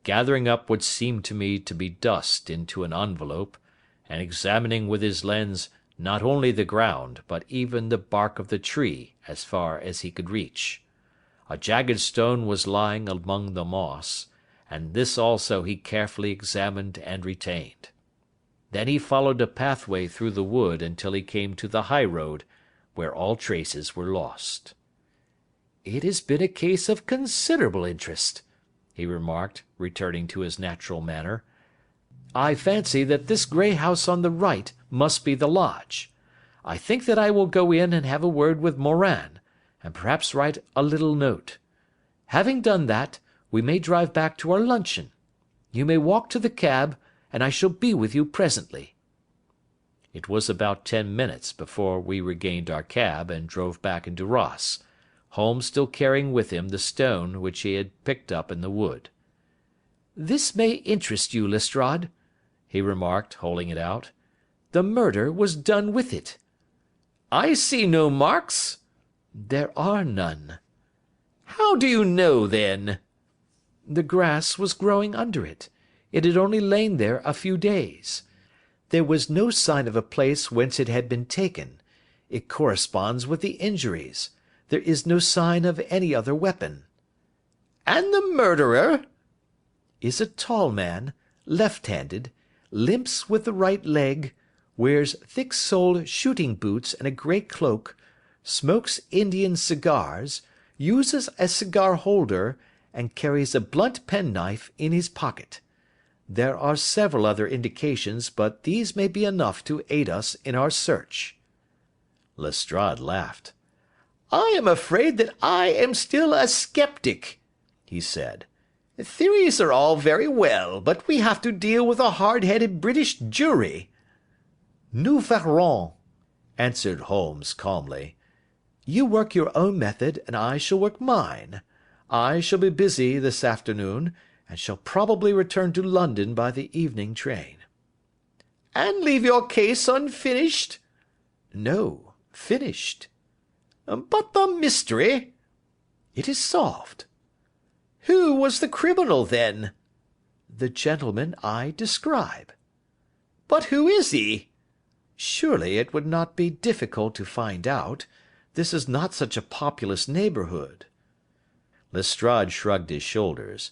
gathering up what seemed to me to be dust into an envelope, and examining with his lens not only the ground, but even the bark of the tree as far as he could reach. A jagged stone was lying among the moss, and this also he carefully examined and retained. Then he followed a pathway through the wood until he came to the high road, where all traces were lost. "It has been a case of considerable interest," he remarked, returning to his natural manner. "I fancy that this grey house on the right must be the lodge. I think that I will go in and have a word with Morin, and perhaps write a little note. Having done that, we may drive back to our luncheon. You may walk to the cab, and I shall be with you presently." It was about 10 minutes before we regained our cab and drove back into Ross, Holmes still carrying with him the stone which he had picked up in the wood. "This may interest you, Lestrade," he remarked, holding it out. "The murder was done with it." "I see no marks." "There are none." "How do you know, then?" "The grass was growing under it. It had only lain there a few days. There was no sign of a place whence it had been taken. It corresponds with the injuries. There is no sign of any other weapon." "And the murderer?" "Is a tall man, left-handed, limps with the right leg, wears thick-soled shooting boots and a grey cloak, smokes Indian cigars, uses a cigar holder, and carries a blunt penknife in his pocket. There are several other indications, but these may be enough to aid us in our search." Lestrade laughed. "I am afraid that I am still a sceptic," he said. "Theories are all very well, but we have to deal with a hard-headed British jury." "Nous verrons," answered Holmes calmly. "You work your own method, and I shall work mine. I shall be busy this afternoon, and shall probably return to London by the evening train." "And leave your case unfinished?" "No, finished." "But the mystery?" "It is solved." "Who was the criminal, then?" "The gentleman I describe." "But who is he?" "Surely it would not be difficult to find out. This is not such a populous neighbourhood." Lestrade shrugged his shoulders.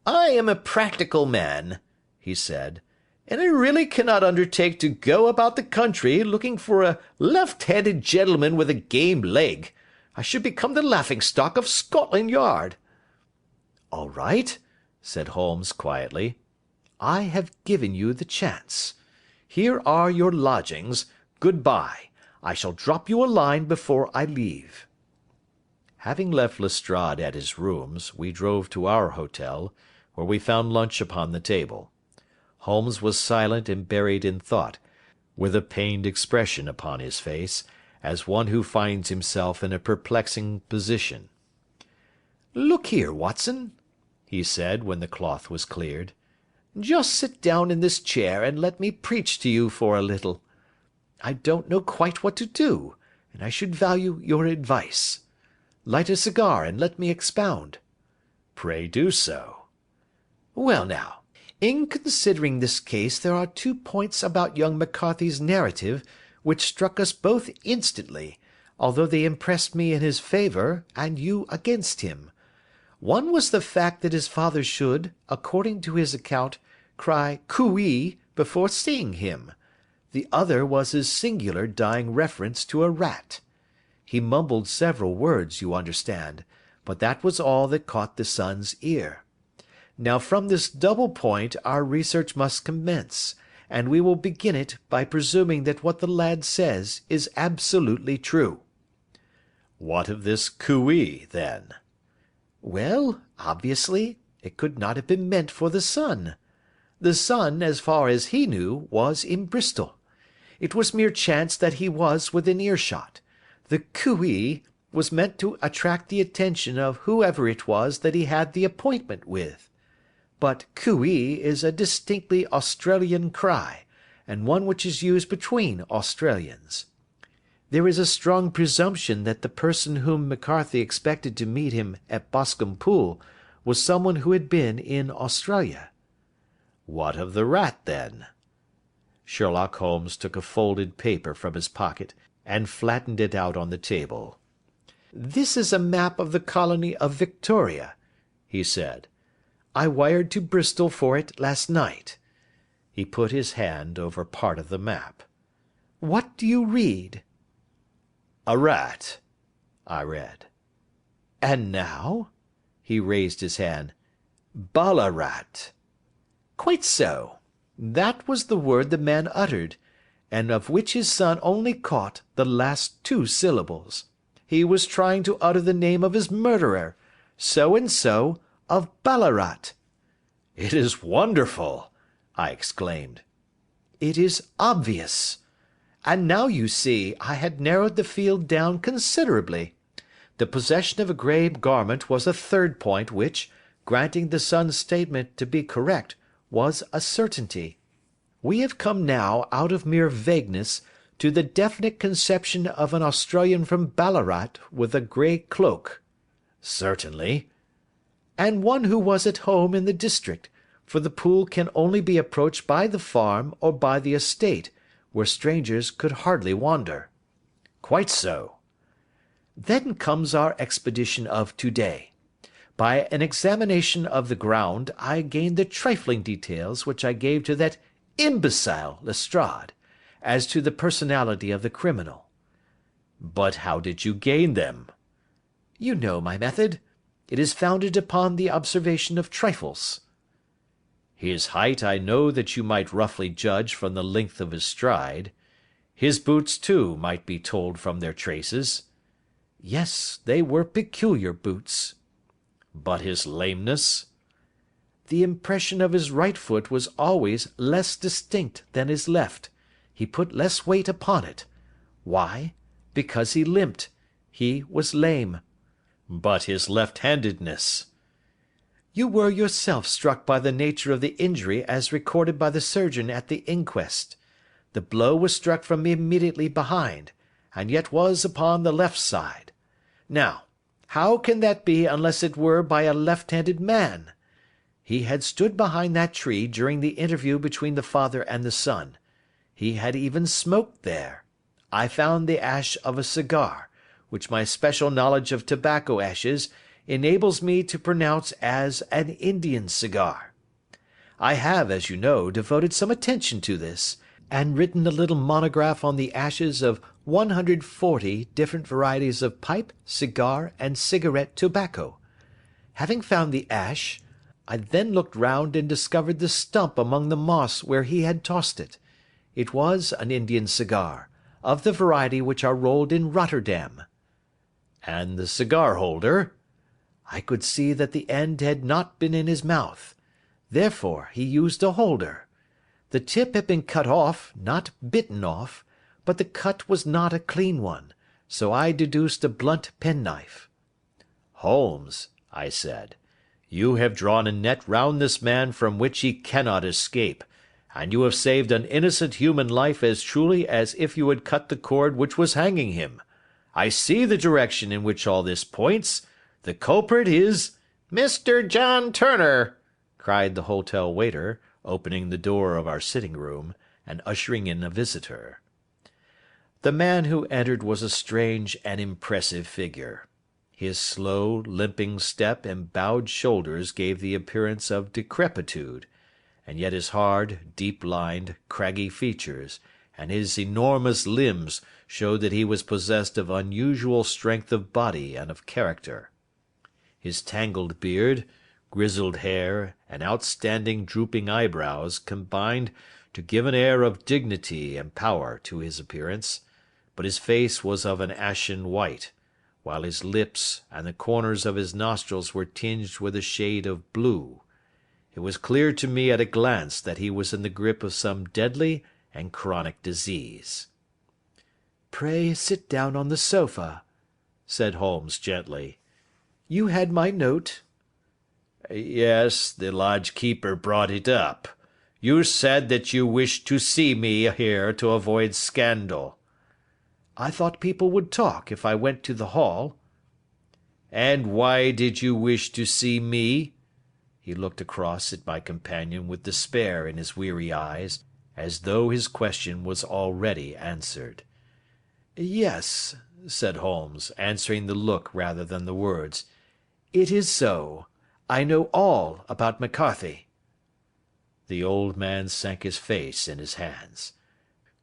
"I am a practical man," he said, "and I really cannot undertake to go about the country looking for a left-handed gentleman with a game leg. I should become the laughing-stock of Scotland Yard." "All right," said Holmes quietly. "I have given you the chance. Here are your lodgings. Good-bye. I shall drop you a line before I leave." Having left Lestrade at his rooms, we drove to our hotel, where we found lunch upon the table. Holmes was silent and buried in thought, with a pained expression upon his face, as one who finds himself in a perplexing position. "Look here, Watson," he said, when the cloth was cleared. "Just sit down in this chair and let me preach to you for a little. I don't know quite what to do, and I should value your advice. Light a cigar and let me expound." "Pray do so." "Well now, in considering this case there are 2 points about young McCarthy's narrative which struck us both instantly, although they impressed me in his favour and you against him. One was the fact that his father should, according to his account, cry cooee before seeing him. The other was his singular dying reference to a rat. He mumbled several words, you understand, but that was all that caught the son's ear. Now from this double point our research must commence, and we will begin it by presuming that what the lad says is absolutely true." "What of this cooee, then?" "Well, obviously, it could not have been meant for the son. The son, as far as he knew, was in Bristol. It was mere chance that he was within earshot. The cooee was meant to attract the attention of whoever it was that he had the appointment with. But cooee is a distinctly Australian cry, and one which is used between Australians. There is a strong presumption that the person whom McCarthy expected to meet him at Boscombe Pool was someone who had been in Australia." "What of the rat, then?" Sherlock Holmes took a folded paper from his pocket and flattened it out on the table. "This is a map of the colony of Victoria," he said. "I wired to Bristol for it last night." He put his hand over part of the map. "What do you read?" "A rat," I read. "And now?" He raised his hand. "Ballarat." "Quite so. That was the word the man uttered, and of which his son only caught the last 2 syllables. He was trying to utter the name of his murderer, so and so of Ballarat." "It is wonderful!" I exclaimed. "It is obvious. And now you see I had narrowed the field down considerably. The possession of a grey garment was a 3rd point which, granting the son's statement to be correct, was a certainty. We have come now out of mere vagueness to the definite conception of an Australian from Ballarat with a grey cloak." "Certainly." "And one who was at home in the district, for the pool can only be approached by the farm or by the estate, where strangers could hardly wander." "Quite so." "Then comes our expedition of to-day. By an examination of the ground I gained the trifling details which I gave to that imbecile Lestrade, as to the personality of the criminal." "But how did you gain them?" "You know my method. It is founded upon the observation of trifles." "His height I know that you might roughly judge from the length of his stride. His boots, too, might be told from their traces." "Yes, they were peculiar boots." "But his lameness?" "The impression of his right foot was always less distinct than his left. He put less weight upon it. Why? Because he limped. He was lame." "But his left-handedness?" You were yourself struck by the nature of the injury as recorded by the surgeon at the inquest. The blow was struck from immediately behind, and yet was upon the left side. Now, how can that be unless it were by a left-handed man? He had stood behind that tree during the interview between the father and the son. He had even smoked there. I found the ash of a cigar, which my special knowledge of tobacco ashes enables me to pronounce as an Indian cigar. I have, as you know, devoted some attention to this, and written a little monograph on the ashes of 140 different varieties of pipe, cigar, and cigarette tobacco. Having found the ash, I then looked round and discovered the stump among the moss where he had tossed it. It was an Indian cigar, of the variety which are rolled in Rotterdam. And the cigar holder? I could see that the end had not been in his mouth. Therefore he used a holder. The tip had been cut off, not bitten off, but the cut was not a clean one, so I deduced a blunt penknife. Holmes, I said, you have drawn a net round this man from which he cannot escape, and you have saved an innocent human life as truly as if you had cut the cord which was hanging him. I see the direction in which all this points. The culprit is Mr. John Turner, cried the hotel waiter, opening the door of our sitting-room, and ushering in a visitor. The man who entered was a strange and impressive figure. His slow, limping step and bowed shoulders gave the appearance of decrepitude, and yet his hard, deep-lined, craggy features, and his enormous limbs showed that he was possessed of unusual strength of body and of character. His tangled beard, grizzled hair, and outstanding drooping eyebrows combined to give an air of dignity and power to his appearance, but his face was of an ashen white, while his lips and the corners of his nostrils were tinged with a shade of blue. It was clear to me at a glance that he was in the grip of some deadly and chronic disease. "Pray sit down on the sofa," said Holmes gently. "You had my note." "Yes, the lodge-keeper brought it up. You said that you wished to see me here to avoid scandal." "I thought people would talk if I went to the hall." "And why did you wish to see me?" He looked across at my companion with despair in his weary eyes, as though his question was already answered. "Yes," said Holmes, answering the look rather than the words. "It is so. I know all about McCarthy." The old man sank his face in his hands.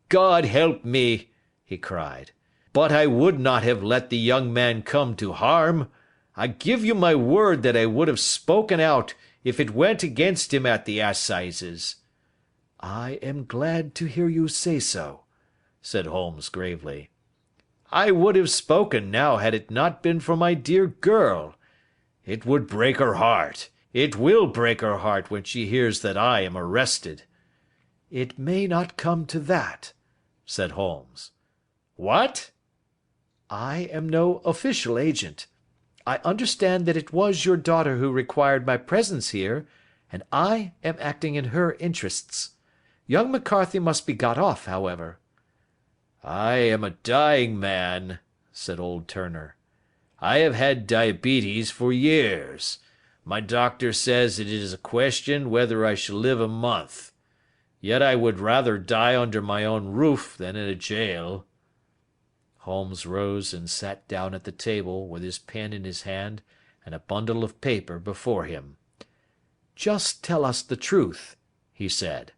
"God help me!" he cried. "But I would not have let the young man come to harm. I give you my word that I would have spoken out if it went against him at the assizes." "I am glad to hear you say so," said Holmes gravely. "I would have spoken now had it not been for my dear girl. It would break her heart. It will break her heart when she hears that I am arrested." "It may not come to that," said Holmes. "What?" "I am no official agent. I understand that it was your daughter who required my presence here, and I am acting in her interests. Young McCarthy must be got off, however." "I am a dying man," said old Turner. "I have had diabetes for years. My doctor says it is a question whether I shall live a month. Yet I would rather die under my own roof than in a jail." Holmes rose and sat down at the table with his pen in his hand and a bundle of paper before him. "Just tell us the truth," he said.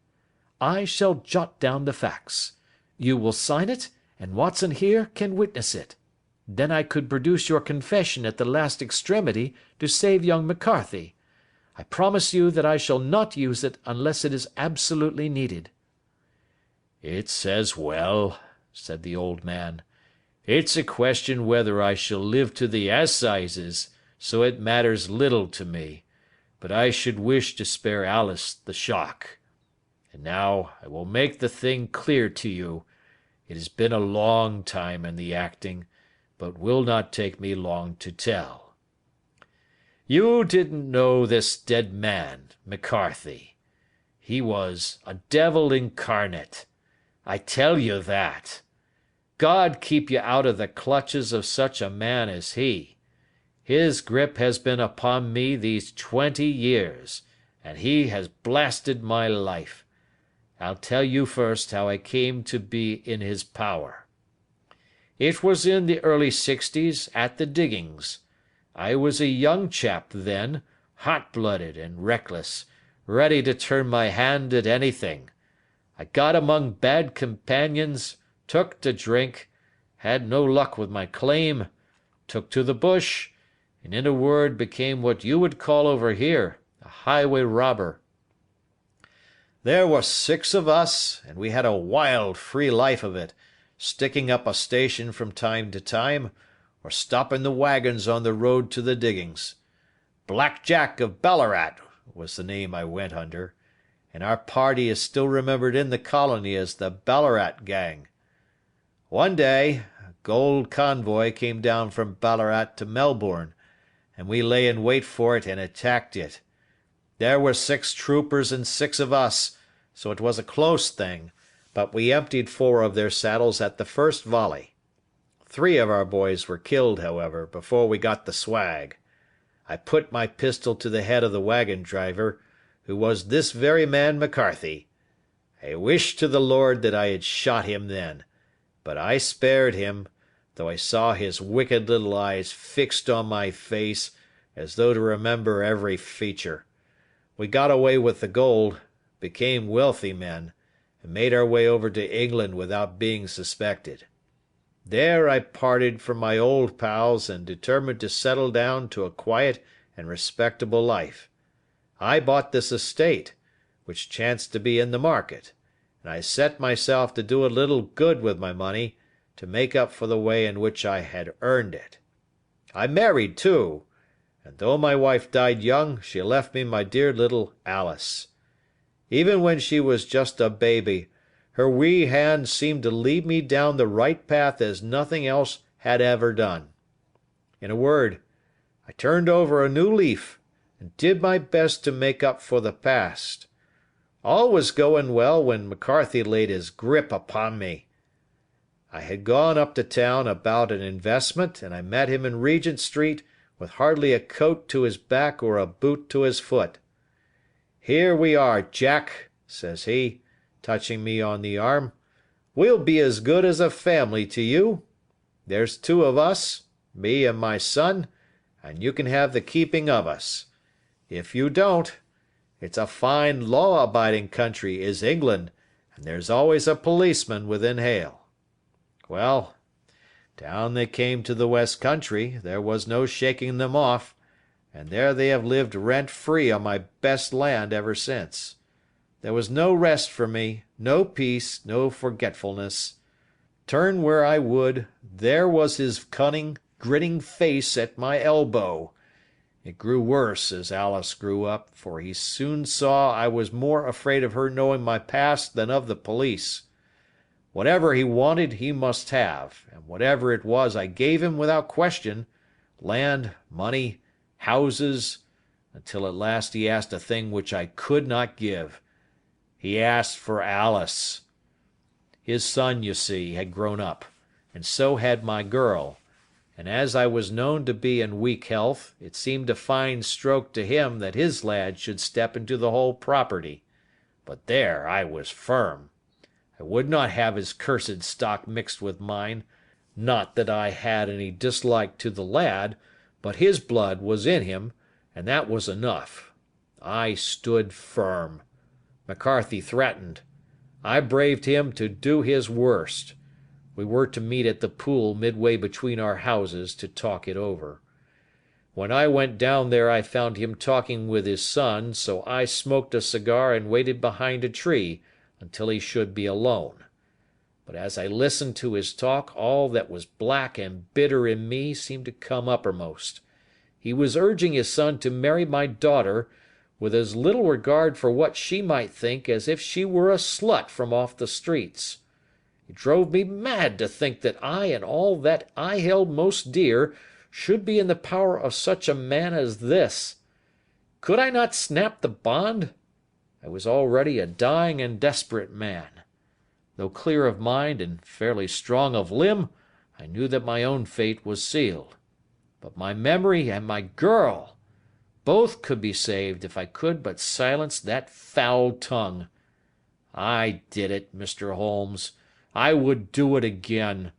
"I shall jot down the facts. You will sign it, and Watson here can witness it. Then I could produce your confession at the last extremity to save young McCarthy. I promise you that I shall not use it unless it is absolutely needed." "It's as well," said the old man. "It's a question whether I shall live to the assizes, so it matters little to me, but I should wish to spare Alice the shock. And now I will make the thing clear to you. It has been a long time in the acting, but will not take me long to tell. You didn't know this dead man, McCarthy. He was a devil incarnate. I tell you that. God keep you out of the clutches of such a man as he. His grip has been upon me these 20 years, and he has blasted my life. I'll tell you first how I came to be in his power. It was in the early 60s at the diggings. I was a young chap then, hot-blooded and reckless, ready to turn my hand at anything. I got among bad companions, took to drink, had no luck with my claim, took to the bush, and in a word became what you would call over here a highway robber. There were 6 of us, and we had a wild, free life of it, sticking up a station from time to time, or stopping the wagons on the road to the diggings. Black Jack of Ballarat was the name I went under, and our party is still remembered in the colony as the Ballarat Gang. One day, a gold convoy came down from Ballarat to Melbourne, and we lay in wait for it and attacked it. There were 6 troopers and 6 of us, so it was a close thing, but we emptied 4 of their saddles at the first volley. 3 of our boys were killed, however, before we got the swag. I put my pistol to the head of the wagon driver, who was this very man McCarthy. I wish to the Lord that I had shot him then, but I spared him, though I saw his wicked little eyes fixed on my face, as though to remember every feature. We got away with the gold, became wealthy men, and made our way over to England without being suspected. There I parted from my old pals and determined to settle down to a quiet and respectable life. I bought this estate, which chanced to be in the market, and I set myself to do a little good with my money, to make up for the way in which I had earned it. I married, too, and though my wife died young, she left me my dear little Alice. Even when she was just a baby, her wee hand seemed to lead me down the right path as nothing else had ever done. In a word, I turned over a new leaf, and did my best to make up for the past. All was going well when McCarthy laid his grip upon me. I had gone up to town about an investment, and I met him in Regent Street with hardly a coat to his back or a boot to his foot. "Here we are, Jack," says he, touching me on the arm. "We'll be as good as a family to you. There's 2 of us, me and my son, and you can have the keeping of us. If you don't, it's a fine law-abiding country is England, and there's always a policeman within hail." Well, down they came to the West Country, there was no shaking them off, and there they have lived rent-free on my best land ever since. There was no rest for me, no peace, no forgetfulness. Turn where I would, there was his cunning, grinning face at my elbow. It grew worse as Alice grew up, for he soon saw I was more afraid of her knowing my past than of the police. Whatever he wanted he must have, and whatever it was I gave him without question, land, money, houses, until at last he asked a thing which I could not give. He asked for Alice. His son, you see, had grown up, and so had my girl, and as I was known to be in weak health, it seemed a fine stroke to him that his lad should step into the whole property. But there I was firm. I would not have his cursed stock mixed with mine, not that I had any dislike to the lad, but his blood was in him, and that was enough. I stood firm. McCarthy threatened. I braved him to do his worst. We were to meet at the pool midway between our houses to talk it over. When I went down there I found him talking with his son, so I smoked a cigar and waited behind a tree until he should be alone. But as I listened to his talk, all that was black and bitter in me seemed to come uppermost. He was urging his son to marry my daughter, with as little regard for what she might think as if she were a slut from off the streets. It drove me mad to think that I and all that I held most dear should be in the power of such a man as this? Could I not snap the bond? I was already a dying and desperate man. Though clear of mind and fairly strong of limb, I knew that my own fate was sealed. But my memory and my girl, both could be saved if I could but silence that foul tongue. I did it, Mr. Holmes. I would do it again.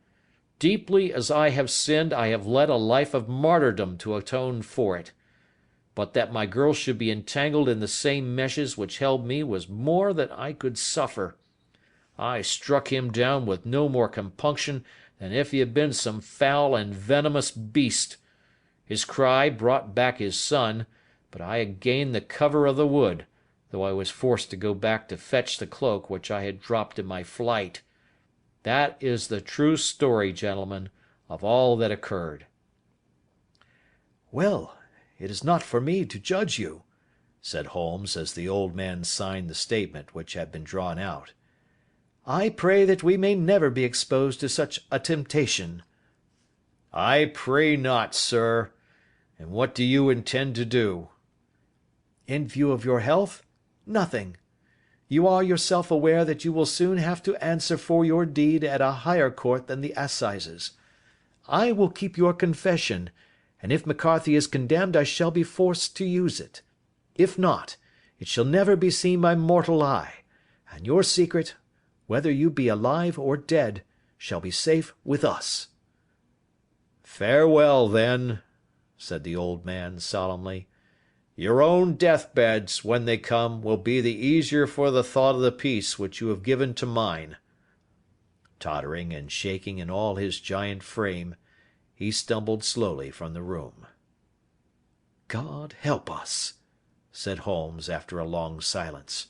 Deeply as I have sinned, I have led a life of martyrdom to atone for it. But that my girl should be entangled in the same meshes which held me was more than I could suffer. I struck him down with no more compunction than if he had been some foul and venomous beast. His cry brought back his son, but I had gained the cover of the wood, though I was forced to go back to fetch the cloak which I had dropped in my flight. That is the true story, gentlemen, of all that occurred." "Well, it is not for me to judge you," said Holmes, as the old man signed the statement which had been drawn out. "I pray that we may never be exposed to such a temptation." "I pray not, sir. And what do you intend to do?" "In view of your health, nothing. You are yourself aware that you will soon have to answer for your deed at a higher court than the assizes. I will keep your confession, and if McCarthy is condemned I shall be forced to use it. If not, it shall never be seen by mortal eye, and your secret, whether you be alive or dead, shall be safe with us." "Farewell, then," said the old man solemnly. "Your own deathbeds, when they come, will be the easier for the thought of the peace which you have given to mine." Tottering and shaking in all his giant frame, he stumbled slowly from the room. "God help us," said Holmes after a long silence.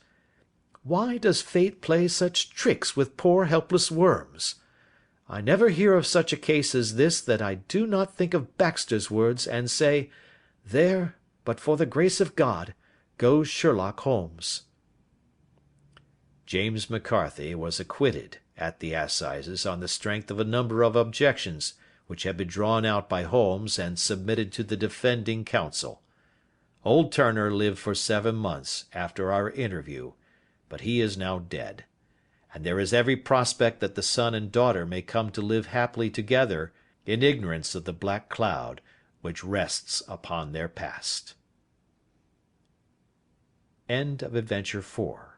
"Why does fate play such tricks with poor helpless worms? I never hear of such a case as this that I do not think of Baxter's words and say, 'There, but for the grace of God, goes Sherlock Holmes.'" James McCarthy was acquitted at the assizes on the strength of a number of objections which had been drawn out by Holmes and submitted to the defending counsel. Old Turner lived for 7 months after our interview, but he is now dead, and there is every prospect that the son and daughter may come to live happily together in ignorance of the black cloud which rests upon their past. End of Adventure 4.